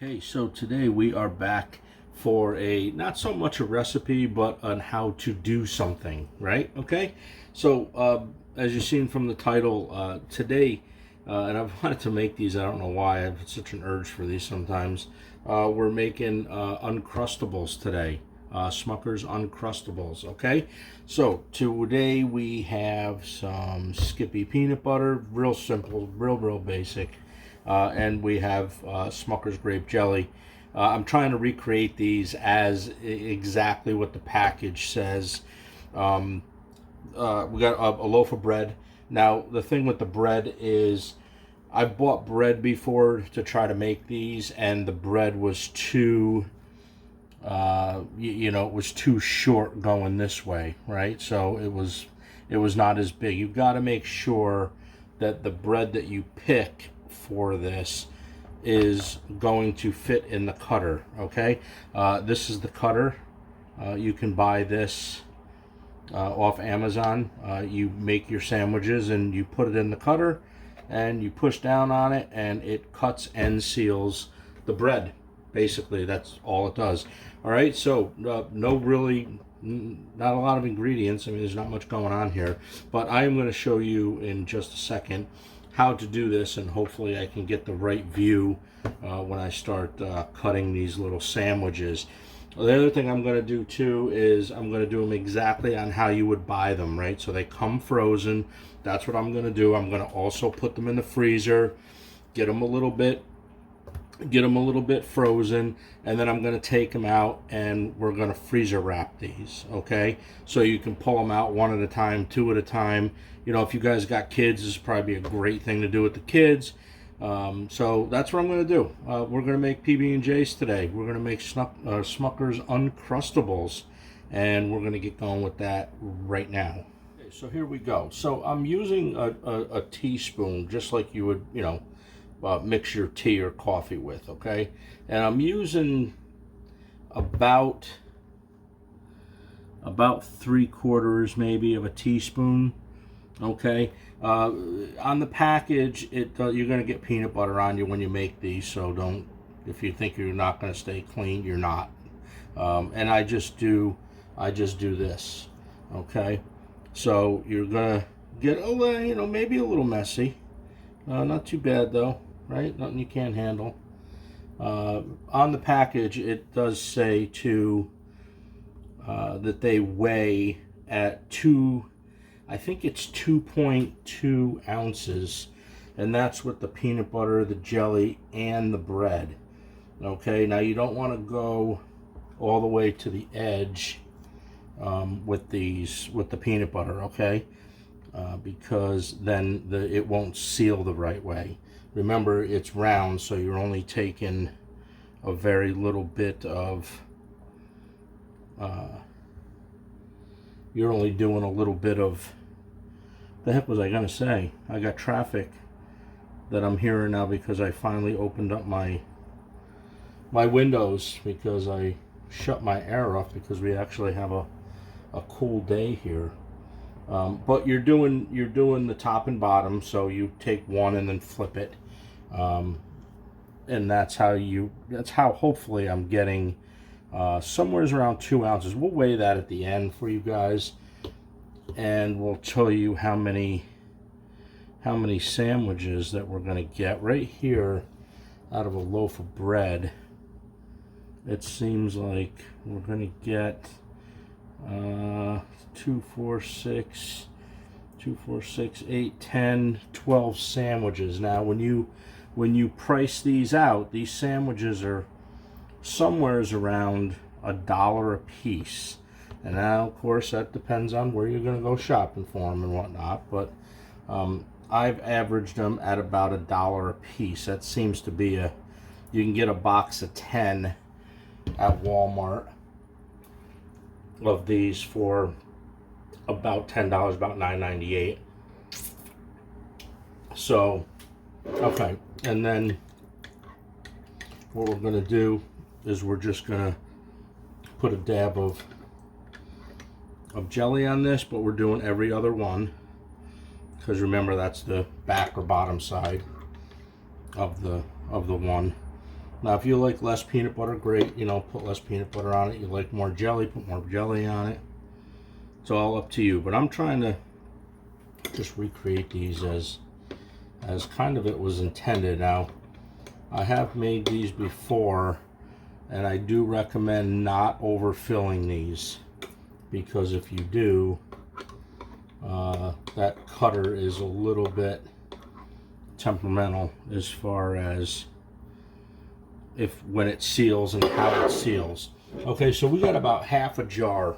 Okay, so today we are back for a not so much a recipe, but on how to do something, right? Okay, so as you've seen from the title, today, and I've wanted to make these, I don't know why, I have such an urge for these sometimes. We're making Uncrustables today, Smuckers Uncrustables, okay? So today we have some Skippy peanut butter, real simple, real basic. And we have Smucker's grape jelly. I'm trying to recreate these as exactly what the package says. We got a loaf of bread. Now, the thing with the bread is I've bought bread before to try to make these, and the bread was too, it was too short going this way, right? So it was not as big. You've got to make sure that the bread that you pick for this is going to fit in the cutter. Okay, this is the cutter. You can buy this off Amazon. You make your sandwiches and you put it in the cutter and you push down on it and it cuts and seals the bread. Basically, that's all it does. All right, so no really, not a lot of ingredients. I mean, there's not much going on here, but I am going to show you in just a second how to do this, and hopefully I can get the right view when I start cutting these little sandwiches. The other thing I'm going to do too is I'm going to do them exactly on how you would buy them, right? So they come frozen. That's what I'm going to do. I'm going to also put them in the freezer, get them a little bit frozen, and then I'm going to take them out and we're going to freezer wrap these, okay? So you can pull them out one at a time, two at a time. You know, if you guys got kids, this is probably a great thing to do with the kids. So that's what I'm going to do. We're going to make PB&Js today. We're going to make Smucker's Uncrustables, and we're going to get going with that right now. Okay, so here we go. So I'm using a teaspoon, just like you would, mix your tea or coffee with, okay? And I'm using about 3/4 maybe of a teaspoon, okay? On the package, you're gonna get peanut butter on you when you make these, so don't, if you think you're not gonna stay clean, you're not. And I just do this, okay? So you're gonna get a little, maybe a little messy. Not too bad though, right? Nothing you can't handle. On the package, it does say that they weigh at I think it's 2.2 ounces, and that's with the peanut butter, the jelly, and the bread. Okay, now you don't want to go all the way to the edge with the peanut butter, okay? Because then it won't seal the right way. Remember, it's round, so you're only taking a very little bit of, you're only doing a little bit of, the heck was I gonna say? I got traffic that I'm hearing now because I finally opened up my windows because I shut my air off because we actually have a cool day here. But you're doing the top and bottom, so you take one and then flip it, and that's how hopefully I'm getting somewhere around 2 ounces. We'll weigh that at the end for you guys, and we'll tell you how many sandwiches that we're gonna get right here out of a loaf of bread. It seems like we're gonna get 2, 4, 6, 8, 10, 12 sandwiches. Now when you price these out, these sandwiches are somewheres around $1 a piece. And now, of course, that depends on where you're going to go shopping for them and whatnot. But I've averaged them at about $1 a piece. That seems to be you can get a box of 10 at Walmart of these for about $10, about $9.98. So, okay, and then what we're going to do is we're just going to put a dab of jelly on this, but we're doing every other one because remember that's the back or bottom side of the one. Now, if you like less peanut butter, great. You know, put less peanut butter on it. You like more jelly, put more jelly on it. It's all up to you. But I'm trying to just recreate these as kind of it was intended. Now, I have made these before, and I do recommend not overfilling these, because if you do, that cutter is a little bit temperamental as far as when it seals and how it seals. Okay, so we got about half a jar,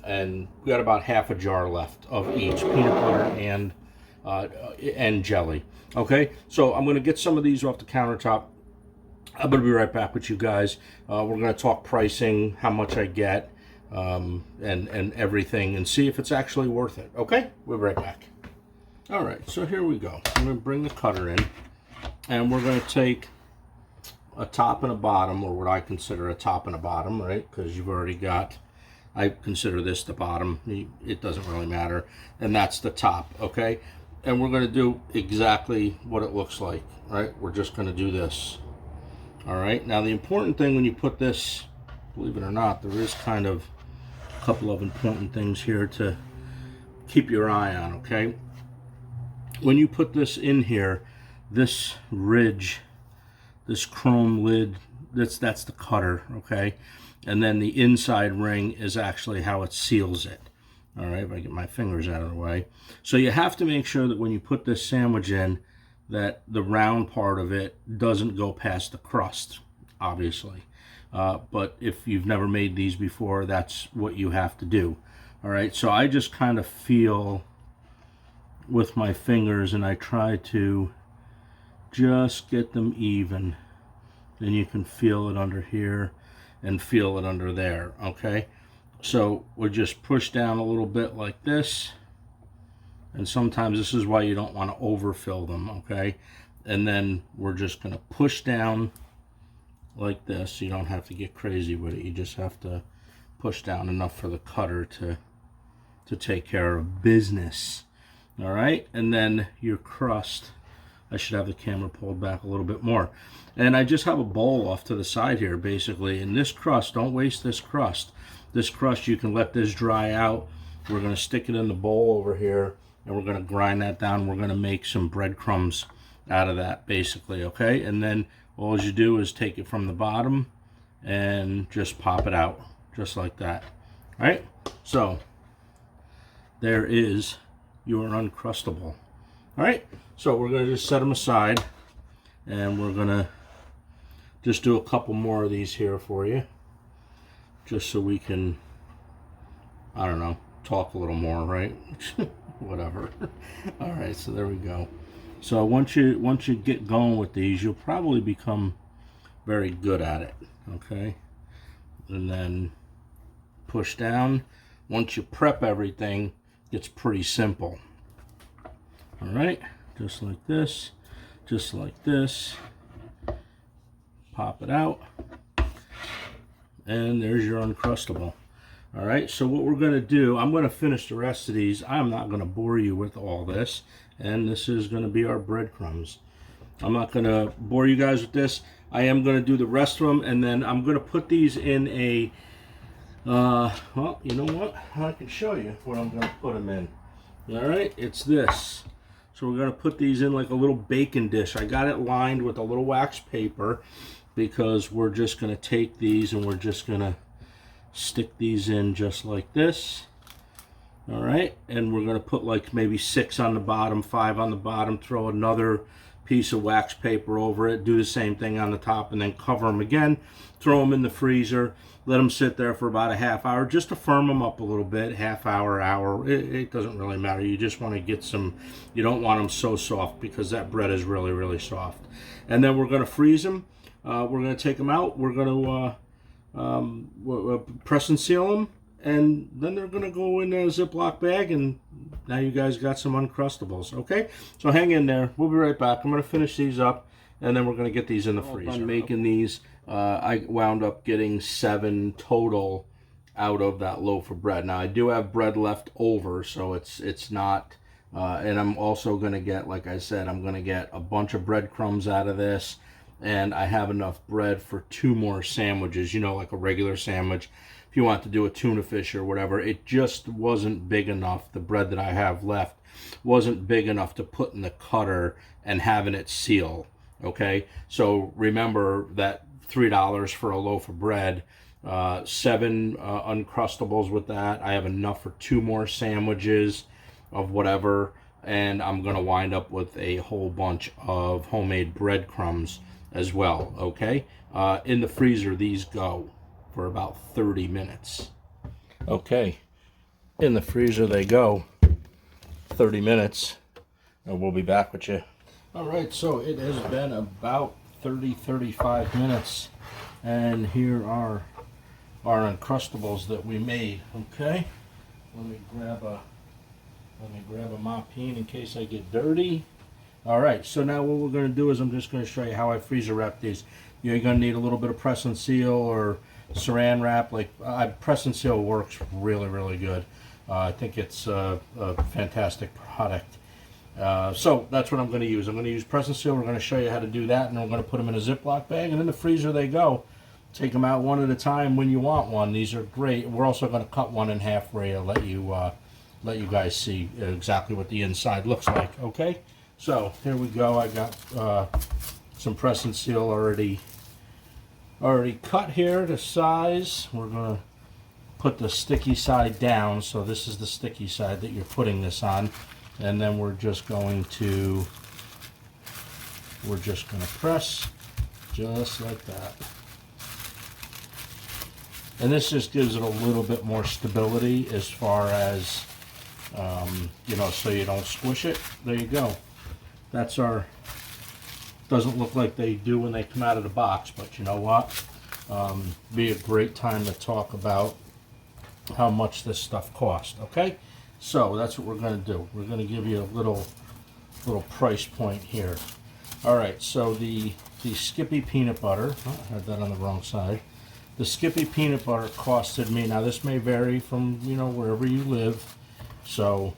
and we got about half a jar left of each peanut butter and jelly. Okay, so I'm going to get some of these off the countertop. I'm going to be right back with you guys. We're going to talk pricing, how much I get, and everything, and see if it's actually worth it. Okay, we'll be right back. All right, so here we go. I'm going to bring the cutter in, and we're going to take a top and a bottom, or what I consider a top and a bottom, right? Because you've already got, I consider this the bottom. It doesn't really matter. And that's the top, okay? And we're going to do exactly what it looks like, right? We're just going to do this. All right, now the important thing when you put this, believe it or not, there is kind of a couple of important things here to keep your eye on, okay? When you put this in here, this ridge, this chrome lid, that's the cutter, okay? And then the inside ring is actually how it seals it. All right, if I get my fingers out of the way. So you have to make sure that when you put this sandwich in, that the round part of it doesn't go past the crust, obviously. But if you've never made these before, that's what you have to do. All right, so I just kind of feel with my fingers, and I try to just get them even. Then you can feel it under here and feel it under there, okay? So we'll just push down a little bit like this, and sometimes this is why you don't want to overfill them, okay? And then we're just going to push down like this. You don't have to get crazy with it. You just have to push down enough for the cutter to take care of business. All right, and then your crust, I should have the camera pulled back a little bit more. And I just have a bowl off to the side here, basically. And this crust, don't waste this crust. This crust, you can let this dry out. We're going to stick it in the bowl over here, and we're going to grind that down. We're going to make some breadcrumbs out of that, basically, okay? And then all you do is take it from the bottom and just pop it out, just like that. All right? So there is your Uncrustable. All right, so we're going to just set them aside, and we're going to just do a couple more of these here for you, just so we can, I don't know, talk a little more, right? Whatever. All right, so there we go. So once you get going with these, you'll probably become very good at it, okay? And then push down. Once you prep everything, it's pretty simple. All right, just like this, just like this. Pop it out, and there's your Uncrustable. All right, so what we're going to do, I'm going to finish the rest of these. I'm not going to bore you with all this, and this is going to be our breadcrumbs. I'm not going to bore you guys with this. I am going to do the rest of them, and then I'm going to put these in a, well, you know what? I can show you what I'm going to put them in. All right, it's this. So we're going to put these in like a little baking dish. I got it lined with a little wax paper, because we're just going to take these and we're just going to stick these in just like this. All right, and we're going to put like maybe 6 on the bottom, 5 on the bottom, throw another piece of wax paper over it, do the same thing on the top, and then cover them again, throw them in the freezer, let them sit there for about a half hour just to firm them up a little bit. Half hour, hour, it doesn't really matter. You just want to get some, you don't want them so soft, because that bread is really, really soft. And then we're going to freeze them. We're going to take them out. We're going to press and seal them, and then they're going to go in a Ziploc bag, and now you guys got some Uncrustables, okay? So hang in there. We'll be right back. I'm going to finish these up, and then we're going to get these in the freezer. I'm making these. I wound up getting 7 total out of that loaf of bread. Now, I do have bread left over, so it's not, and I'm also going to get, like I said, I'm going to get a bunch of breadcrumbs out of this, and I have enough bread for 2 more sandwiches, you know, like a regular sandwich. If you want to do a tuna fish or whatever, it just wasn't big enough. The bread that I have left wasn't big enough to put in the cutter and having it seal. Okay, so remember that $3 for a loaf of bread, 7 Uncrustables with that. I have enough for 2 more sandwiches of whatever, and I'm gonna wind up with a whole bunch of homemade breadcrumbs as well. Okay, in the freezer these go for about 30 minutes. Okay, in the freezer they go 30 minutes, and we'll be back with you. All right, so it has been about 35 minutes, and here are our Uncrustables that we made. Okay, let me grab a mop-peen in case I get dirty. All right, so now what we're going to do is I'm just going to show you how I freezer wrap these. You're going to need a little bit of press and seal or saran wrap. Like press and seal works really good. I think it's a fantastic product. So that's what I'm going to use. I'm going to use press and seal. We're going to show you how to do that, and then we're going to put them in a Ziploc bag, and in the freezer they go. Take them out one at a time when you want one. These are great. We're also going to cut one in half for you to let you guys see exactly what the inside looks like. Okay, so here we go. I got some press and seal already cut here to size. We're going to put the sticky side down, so this is the sticky side that you're putting this on. And then we're just going to press just like that. And this just gives it a little bit more stability as far as, you know, so you don't squish it. There you go. That's our, doesn't look like they do when they come out of the box, but you know what? Be a great time to talk about how much this stuff costs, okay? So that's what we're going to do. We're going to give you a little price point here. All right, so the Skippy peanut butter, oh, I had that on the wrong side. The Skippy peanut butter costed me, now this may vary from, you know, wherever you live, so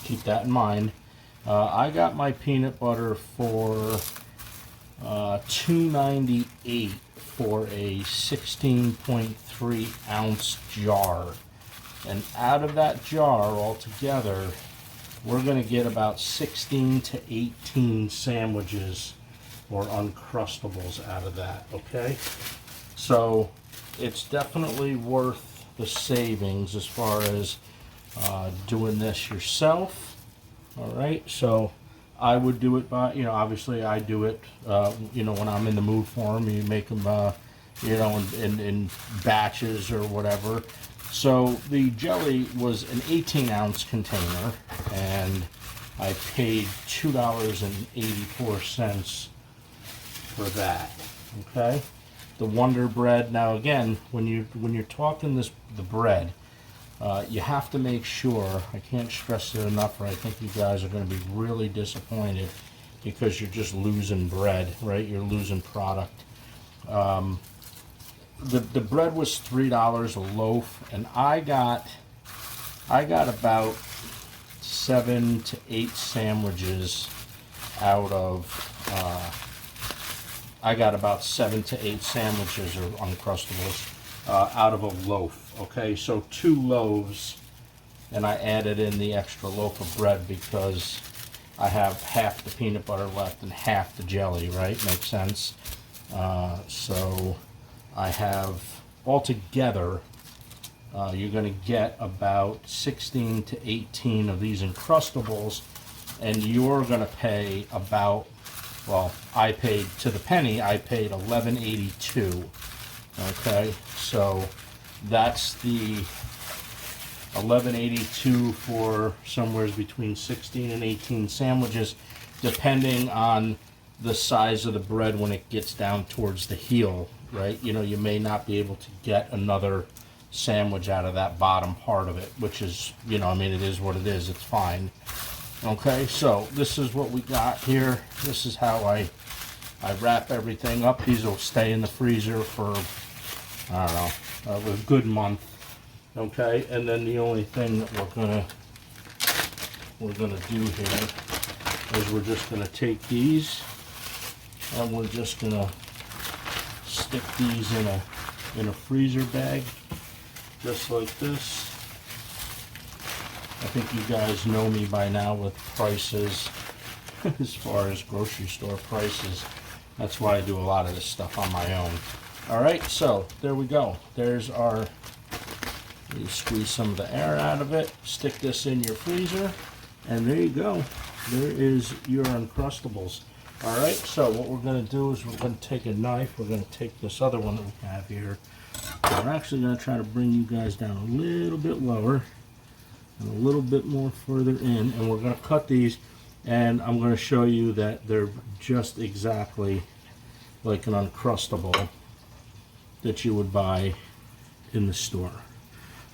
keep that in mind. I got my peanut butter for $2.98 for a 16.3 ounce jar. And out of that jar altogether, we're going to get about 16 to 18 sandwiches or Uncrustables out of that, okay? So it's definitely worth the savings as far as doing this yourself, all right? So I would do it by, you know, obviously I do it, you know, when I'm in the mood for them. You make them, you know, in batches or whatever. So the jelly was an 18-ounce container, and I paid $2.84 for that. Okay, the Wonder Bread. Now again, when you're talking the bread, you have to make sure. I can't stress it enough, or I think you guys are going to be really disappointed because you're just losing bread, right? You're losing product. The bread was $3 a loaf, and I got about 7 to 8 sandwiches out of. I got about 7 to 8 sandwiches or Uncrustables out of a loaf. Okay, so 2 loaves, and I added in the extra loaf of bread because I have half the peanut butter left and half the jelly. Right, makes sense. So I have altogether, you're going to get about 16 to 18 of these Uncrustables, and you're going to pay about, well, I paid to the penny, I paid $11.82. Okay, so that's the $11.82 for somewhere between 16 and 18 sandwiches, depending on the size of the bread when it gets down towards the heel. Right, you know, you may not be able to get another sandwich out of that bottom part of it, which is, you know, I mean, it is what it is. It's fine. Okay, so this is what we got here. This is how I wrap everything up. These will stay in the freezer for, I don't know, a good month. Okay, and then the only thing that we're gonna do here is we're just gonna take these And we're just gonna stick these in a freezer bag, just like this. I think you guys know me by now with prices, as far as grocery store prices. That's why I do a lot of this stuff on my own. All right, so there we go. There's our, you squeeze some of the air out of it, stick this in your freezer, and there you go. There is your Uncrustables. All right, so what we're gonna do is we're gonna take a knife, we're gonna take this other one that we have here. We're actually gonna try to bring you guys down a little bit lower and a little bit more further in, and we're gonna cut these, and I'm gonna show you that they're just exactly like an Uncrustable that you would buy in the store.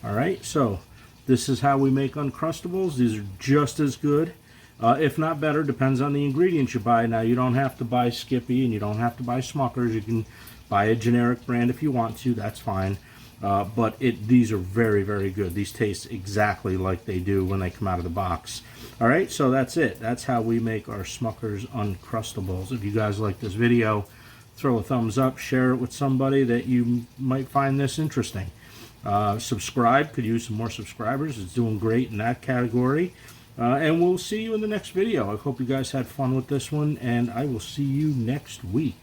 All right, so this is how we make Uncrustables. These are just as good, if not better, depends on the ingredients you buy. Now, you don't have to buy Skippy and you don't have to buy Smuckers. You can buy a generic brand if you want to, that's fine. But these are very, very good. These taste exactly like they do when they come out of the box. All right, so that's it. That's how we make our Smuckers Uncrustables. If you guys like this video, throw a thumbs up, share it with somebody that you might find this interesting. Subscribe, could use some more subscribers. It's doing great in that category. And we'll see you in the next video. I hope you guys had fun with this one, and I will see you next week.